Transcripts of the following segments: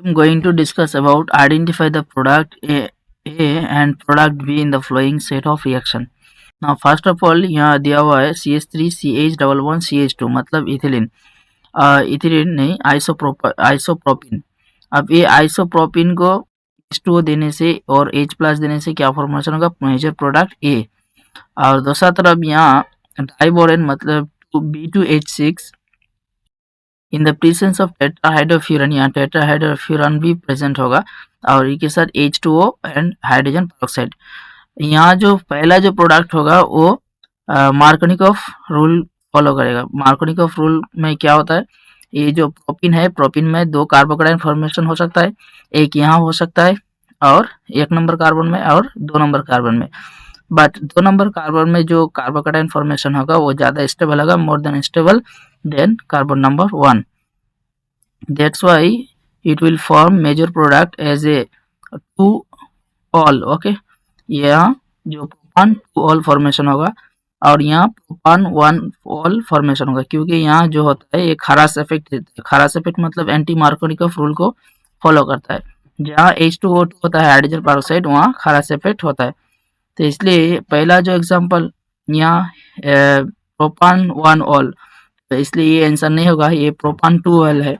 I'm going to discuss about identify the product A and product B in the following set of reaction. Now first of all यहाँ दिया हुआ है CH3 CH11 CH2 मतलब ethylene. Ethylene नहीं, आइसोप्रोपिन। अब ये आइसोप्रोपिन को H2O देने से और H प्लस देने से क्या फॉर्मेशन होगा, मेजर प्रोडक्ट A। और दूसरा तरफ यहाँ डाइबोरेन मतलब B2H6 in the presence of tetrahydrofuran, यहाँ टेट्राहाइड्रोफ्यूरन भी प्रेजेंट होगा और इसके साथ H2O एंड हाइड्रोजन पेरोक्साइड। यहाँ जो पहला जो प्रोडक्ट होगा वो मार्कोनिकॉफ रूल फॉलो करेगा। मार्कोनिकॉफ रूल में क्या होता है, ये जो प्रोपिन है, प्रोपिन में दो कार्बोकेटाइन फॉर्मेशन हो सकता है, एक यहाँ हो सकता है और 1 नंबर कार्बन में और 2 नंबर कार्बन में। बट 2 नंबर कार्बन में जो कार्बोकेटाइन फॉर्मेशन होगा वो ज़्यादा स्टेबल होगा, more than stable than carbon number 1। That's why it will form major product as a 2 ol. Okay, यहाँ जो प्रोपान 2 ऑल फॉर्मेशन होगा और यहाँ प्रोपान 1 ऑल फॉर्मेशन होगा, क्योंकि यहाँ जो होता है ये खारास इफेक्ट, खारास इफेक्ट मतलब एंटी मार्कोनिकॉफ रूल को फॉलो करता है। जहाँ H2O2 होता है हाइड्रोजन पेरोक्साइड, वहाँ खारास इफेक्ट होता है। तो इसलिए पहला जो एग्जांपल यहाँ प्रोपान 1 ऑल, तो इसलिए ये आंसर नहीं होगा, ये प्रोपान 2 ऑल है,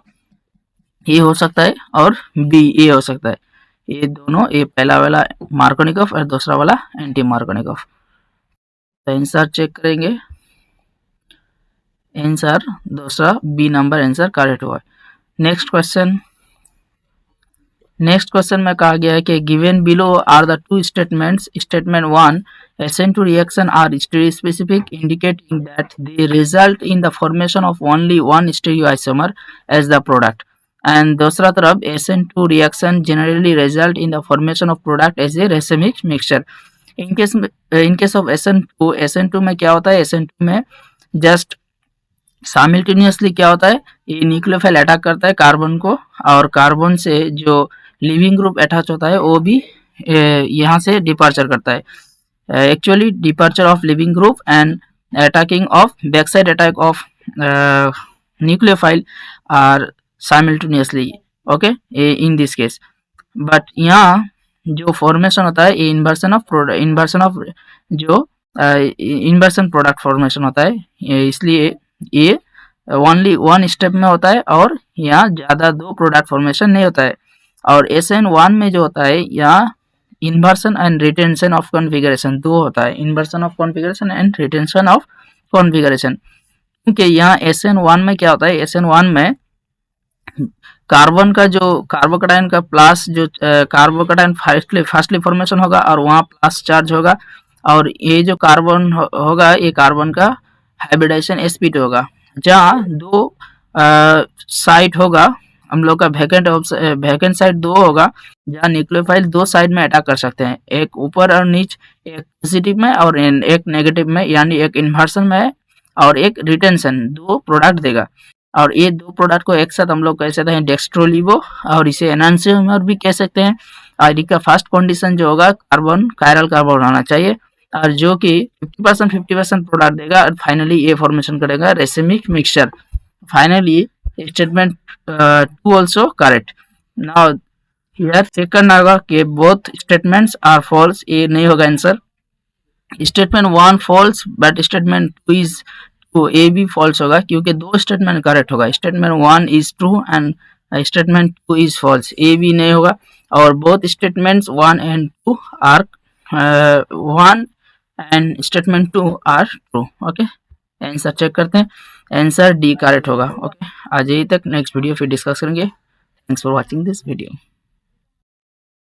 ये हो सकता है और बी ये हो सकता है। ये दोनों, ये पहला वाला मार्कोनिकॉफ और दूसरा वाला एंटी मार्कोनिकॉफ। तो आंसर चेक करेंगे, आंसर दूसरा बी नंबर आंसर करेक्ट हुआ। नेक्स्ट क्वेश्चन में कहा गया है कि given below are the two statements, statement 1 SN2 reaction are stereospecific indicating that they result in the formation of only one stereoisomer as the product, and दूसरा तरफ SN2 reaction generally result in the formation of product as a racemic mixture. in case of SN2 में क्या होता है, SN2 में just simultaneously क्या होता है, ये न्यूक्लियोफाइल अटैक करता है कार्बन को और कार्बन से जो लिविंग ग्रुप अटैच होता है वो भी यहाँ से डिपार्चर करता है। Actually departure of leaving group and attacking of backside attack of nucleophile are simultaneously, okay, in this case. But यहाँ जो फॉर्मेशन होता है ये इन्वर्सन प्रोडक्ट फॉर्मेशन होता है, इसलिए ये ओनली 1 स्टेप में होता है और यहाँ ज़्यादा 2 प्रोडक्ट फॉर्मेशन नहीं होता है। और SN1 में जो होता है यहाँ inversion and retention of configuration 2 होता है, inversion of configuration and retention of configuration. क्योंकि यहाँ SN1 में क्या होता है, SN1 में कार्बन का जो कार्बोकेटाइन का प्लस जो कार्बोकेटाइन फर्स्टली फॉर्मेशन होगा और वहाँ प्लस चार्ज होगा, और ये जो कार्बन होगा ये कार्बन का हाइब्रिडाइजेशन sp2 होगा। जहाँ 2 साइड होगा हम लोग का वैकेंट साइड 2 होगा, जहाँ न्यूक्लियोफाइल 2 साइड में अटैक कर सकते हैं, एक ऊपर और नीचे, एक पॉजिटिव में और एक नेगेटिव में, यानी एक इन्वर्सन में और एक रिटेंशन, 2 प्रोडक्ट देगा। और ये 2 प्रोडक्ट को एक साथ हम लोग कह सकते हैं डेक्स्ट्रोलिवो, और इसे एनांसियोमर भी कह सकते हैं। और इसका फर्स्ट कंडीशन जो होगा कार्बन कायरल कार्बन होना चाहिए, और जो कि 50% प्रोडक्ट देगा और फाइनली ये फॉर्मेशन करेगा racemic mixture. Finally statement 2 also correct. Now here check करना होगा कि बोथ स्टेटमेंट्स आर फॉल्स, ये नहीं होगा answer. Statement 1 false but statement 2 is true, A भी फॉल्स होगा क्योंकि 2 स्टेटमेंट करेक्ट होगा। Statement 1 is true and statement 2 is false, A भी नहीं होगा। और both statements 1 and 2 are 1 and statement 2 are true. Okay, answer check करते हैं, आंसर डी करेक्ट होगा। ओके, आज यही तक, नेक्स्ट वीडियो फिर डिस्कस करेंगे। Thanks for watching this video.